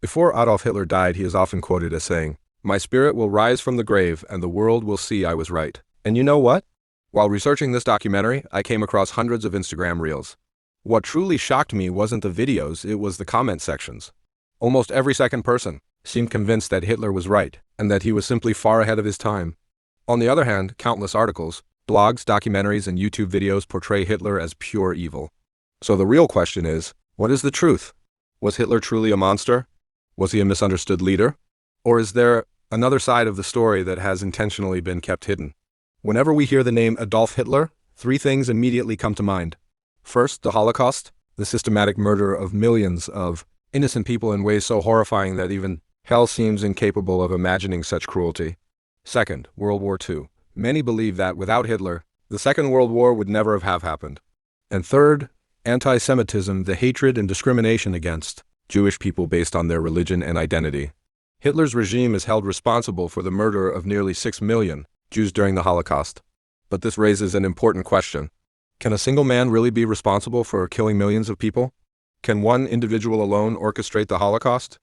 Before Adolf Hitler died, he is often quoted as saying, "My spirit will rise from the grave and the world will see I was right." And you know what? While researching this documentary, I came across hundreds of Instagram reels. What truly shocked me wasn't the videos, it was the comment sections. Almost every second person seemed convinced that Hitler was right and that he was simply far ahead of his time. On the other hand, countless articles, blogs, documentaries, and YouTube videos portray Hitler as pure evil. So the real question is, what is the truth? Was Hitler truly a monster? Was he a misunderstood leader? Or is there another side of the story that has intentionally been kept hidden? Whenever we hear the name Adolf Hitler, three things immediately come to mind. First, the Holocaust, the systematic murder of millions of innocent people in ways so horrifying that even hell seems incapable of imagining such cruelty. Second, World War II. Many believe that without Hitler, the Second World War would never have happened. And third, anti-Semitism, the hatred and discrimination against Jewish people based on their religion and identity. Hitler's regime is held responsible for the murder of nearly 6 million Jews during the Holocaust. But this raises an important question. Can a single man really be responsible for killing millions of people? Can one individual alone orchestrate the Holocaust?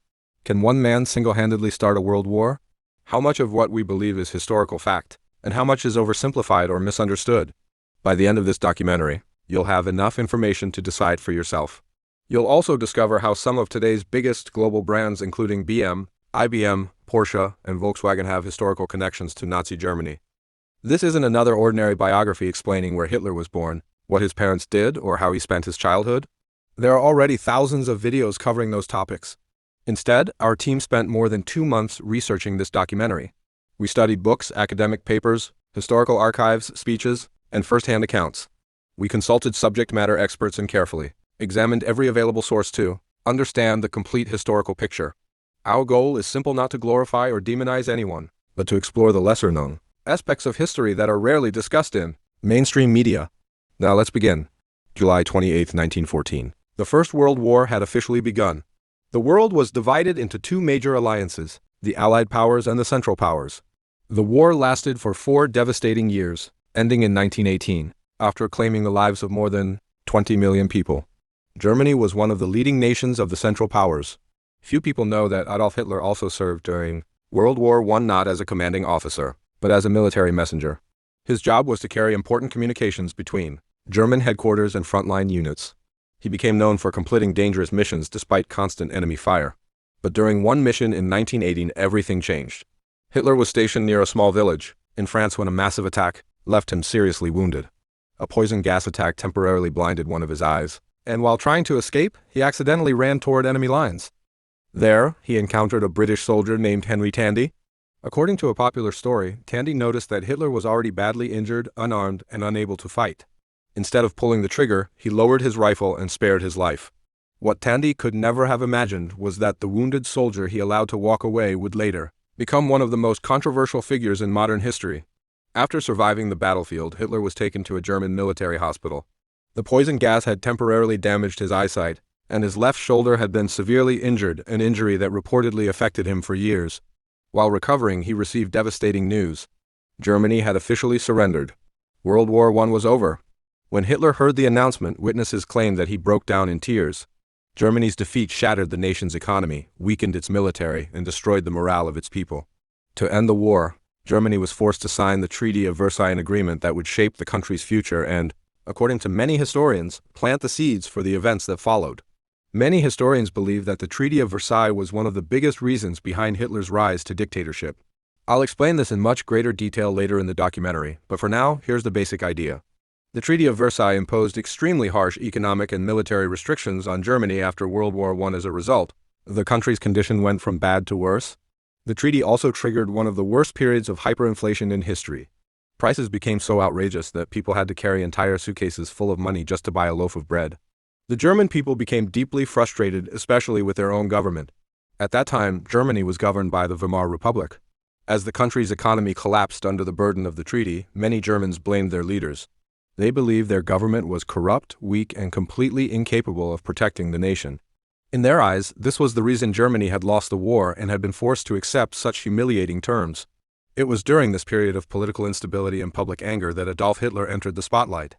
Can one man single-handedly start a world war? How much of what we believe is historical fact, and how much is oversimplified or misunderstood? By the end of this documentary, you'll have enough information to decide for yourself. You'll also discover how some of today's biggest global brands, including IBM, Porsche, and Volkswagen, have historical connections to Nazi Germany. This isn't another ordinary biography explaining where Hitler was born, what his parents did, or how he spent his childhood. There are already thousands of videos covering those topics. Instead, our team spent more than 2 months researching this documentary. We studied books, academic papers, historical archives, speeches, and first-hand accounts. We consulted subject matter experts and carefully examined every available source to understand the complete historical picture. Our goal is simple: not to glorify or demonize anyone, but to explore the lesser-known aspects of history that are rarely discussed in mainstream media. Now let's begin. July 28, 1914. The First World War had officially begun. The world was divided into two major alliances, the Allied powers and the Central Powers. The war lasted for 4 devastating years, ending in 1918, after claiming the lives of more than 20 million people. Germany was one of the leading nations of the Central Powers. Few people know that Adolf Hitler also served during World War I, not as a commanding officer, but as a military messenger. His job was to carry important communications between German headquarters and frontline units. He became known for completing dangerous missions despite constant enemy fire. But during one mission in 1918, everything changed. Hitler was stationed near a small village in France when a massive attack left him seriously wounded. A poison gas attack temporarily blinded one of his eyes, and while trying to escape, he accidentally ran toward enemy lines. There, he encountered a British soldier named Henry Tandy. According to a popular story, Tandy noticed that Hitler was already badly injured, unarmed, and unable to fight. Instead of pulling the trigger, he lowered his rifle and spared his life. What Tandy could never have imagined was that the wounded soldier he allowed to walk away would later become one of the most controversial figures in modern history. After surviving the battlefield, Hitler was taken to a German military hospital. The poison gas had temporarily damaged his eyesight, and his left shoulder had been severely injured, an injury that reportedly affected him for years. While recovering, he received devastating news. Germany had officially surrendered. World War I was over. When Hitler heard the announcement, witnesses claimed that he broke down in tears. Germany's defeat shattered the nation's economy, weakened its military, and destroyed the morale of its people. To end the war, Germany was forced to sign the Treaty of Versailles, an agreement that would shape the country's future and, according to many historians, plant the seeds for the events that followed. Many historians believe that the Treaty of Versailles was one of the biggest reasons behind Hitler's rise to dictatorship. I'll explain this in much greater detail later in the documentary, but for now, here's the basic idea. The Treaty of Versailles imposed extremely harsh economic and military restrictions on Germany after World War I. As a result, the country's condition went from bad to worse. The treaty also triggered one of the worst periods of hyperinflation in history. Prices became so outrageous that people had to carry entire suitcases full of money just to buy a loaf of bread. The German people became deeply frustrated, especially with their own government. At that time, Germany was governed by the Weimar Republic. As the country's economy collapsed under the burden of the treaty, many Germans blamed their leaders. They believed their government was corrupt, weak, and completely incapable of protecting the nation. In their eyes, this was the reason Germany had lost the war and had been forced to accept such humiliating terms. It was during this period of political instability and public anger that Adolf Hitler entered the spotlight.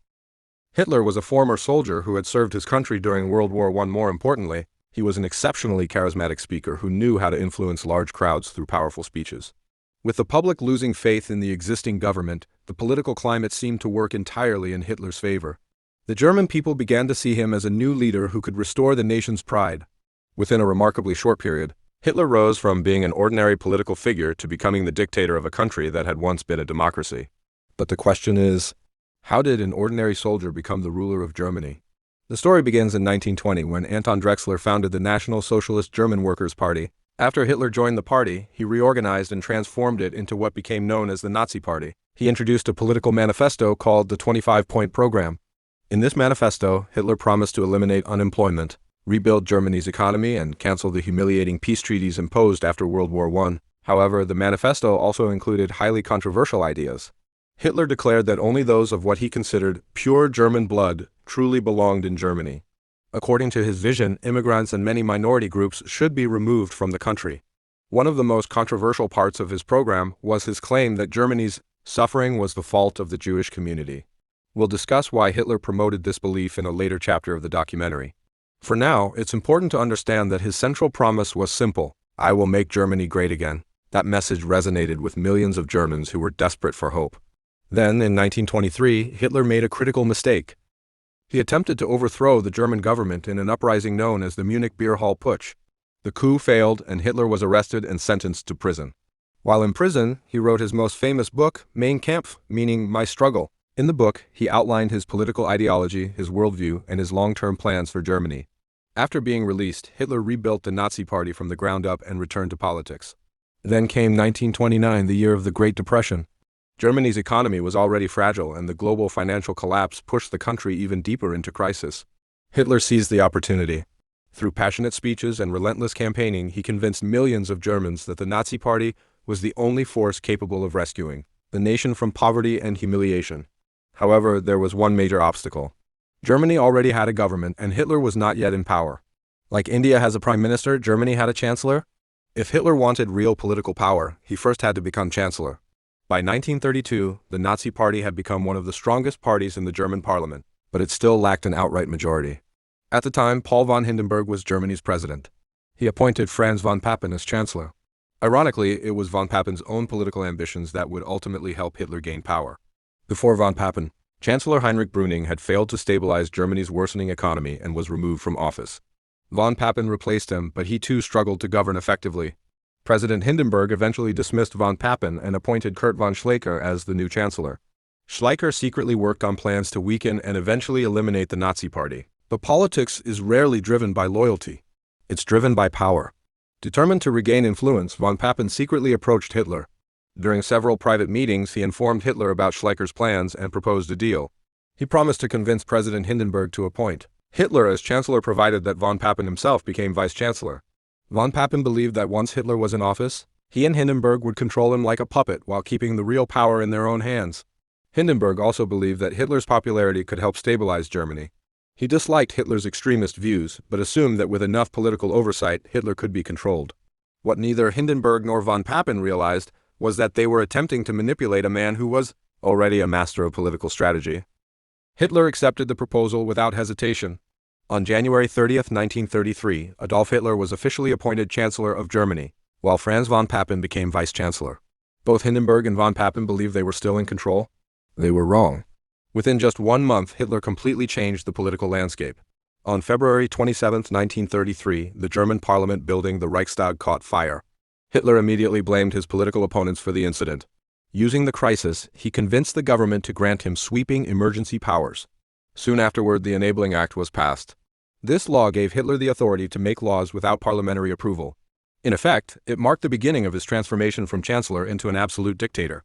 Hitler was a former soldier who had served his country during World War I. More importantly, He was an exceptionally charismatic speaker who knew how to influence large crowds through powerful speeches. With the public losing faith in the existing government, the political climate seemed to work entirely in Hitler's favor. The German people began to see him as a new leader who could restore the nation's pride. Within a remarkably short period, Hitler rose from being an ordinary political figure to becoming the dictator of a country that had once been a democracy. But the question is, how did an ordinary soldier become the ruler of Germany? The story begins in 1920 when Anton Drexler founded the National Socialist German Workers' Party. After Hitler joined the party, he reorganized and transformed it into what became known as the Nazi Party. He introduced a political manifesto called the 25-Point Program. In this manifesto, Hitler promised to eliminate unemployment, rebuild Germany's economy, and cancel the humiliating peace treaties imposed after World War I. However, the manifesto also included highly controversial ideas. Hitler declared that only those of what he considered pure German blood truly belonged in Germany. According to his vision, immigrants and many minority groups should be removed from the country. One of the most controversial parts of his program was his claim that Germany's suffering was the fault of the Jewish community. We'll discuss why Hitler promoted this belief in a later chapter of the documentary. For now, it's important to understand that his central promise was simple: I will make Germany great again. That message resonated with millions of Germans who were desperate for hope. Then, in 1923, Hitler made a critical mistake. He attempted to overthrow the German government in an uprising known as the Munich Beer Hall Putsch. The coup failed, and Hitler was arrested and sentenced to prison. While in prison, he wrote his most famous book, Mein Kampf, meaning My Struggle. In the book, he outlined his political ideology, his worldview, and his long-term plans for Germany. After being released, Hitler rebuilt the Nazi Party from the ground up and returned to politics. Then came 1929, the year of the Great Depression. Germany's economy was already fragile, and the global financial collapse pushed the country even deeper into crisis. Hitler seized the opportunity. Through passionate speeches and relentless campaigning, he convinced millions of Germans that the Nazi Party was the only force capable of rescuing the nation from poverty and humiliation. However, there was one major obstacle. Germany already had a government, and Hitler was not yet in power. Like India has a prime minister, Germany had a chancellor. If Hitler wanted real political power, he first had to become chancellor. By 1932, the Nazi Party had become one of the strongest parties in the German parliament, but it still lacked an outright majority. At the time, Paul von Hindenburg was Germany's president. He appointed Franz von Papen as chancellor. Ironically, it was von Papen's own political ambitions that would ultimately help Hitler gain power. Before von Papen, Chancellor Heinrich Brüning had failed to stabilize Germany's worsening economy and was removed from office. Von Papen replaced him, but he too struggled to govern effectively. President Hindenburg eventually dismissed von Papen and appointed Kurt von Schleicher as the new chancellor. Schleicher secretly worked on plans to weaken and eventually eliminate the Nazi Party. But politics is rarely driven by loyalty. It's driven by power. Determined to regain influence, von Papen secretly approached Hitler. During several private meetings, he informed Hitler about Schleicher's plans and proposed a deal. He promised to convince President Hindenburg to appoint Hitler as chancellor provided that von Papen himself became vice-chancellor. Von Papen believed that once Hitler was in office, he and Hindenburg would control him like a puppet while keeping the real power in their own hands. Hindenburg also believed that Hitler's popularity could help stabilize Germany. He disliked Hitler's extremist views, but assumed that with enough political oversight, Hitler could be controlled. What neither Hindenburg nor von Papen realized was that they were attempting to manipulate a man who was already a master of political strategy. Hitler accepted the proposal without hesitation. On January 30, 1933, Adolf Hitler was officially appointed Chancellor of Germany, while Franz von Papen became Vice-Chancellor. Both Hindenburg and von Papen believed they were still in control. They were wrong. Within just 1 month, Hitler completely changed the political landscape. On February 27, 1933, the German parliament building, the Reichstag, caught fire. Hitler immediately blamed his political opponents for the incident. Using the crisis, he convinced the government to grant him sweeping emergency powers. Soon afterward, the Enabling Act was passed. This law gave Hitler the authority to make laws without parliamentary approval. In effect, it marked the beginning of his transformation from chancellor into an absolute dictator.